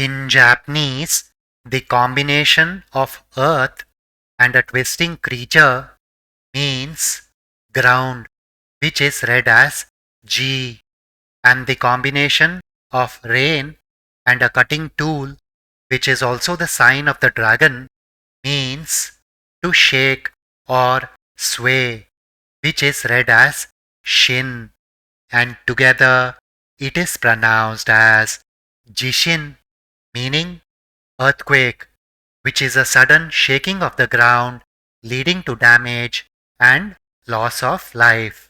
In Japanese, the combination of earth and a twisting creature means ground, which is read as G, and the combination of rain and a cutting tool, which is also the sign of the dragon, means to shake or sway, which is read as Shin, and together it is pronounced as Jishin, meaning earthquake, which is a sudden shaking of the ground leading to damage and loss of life.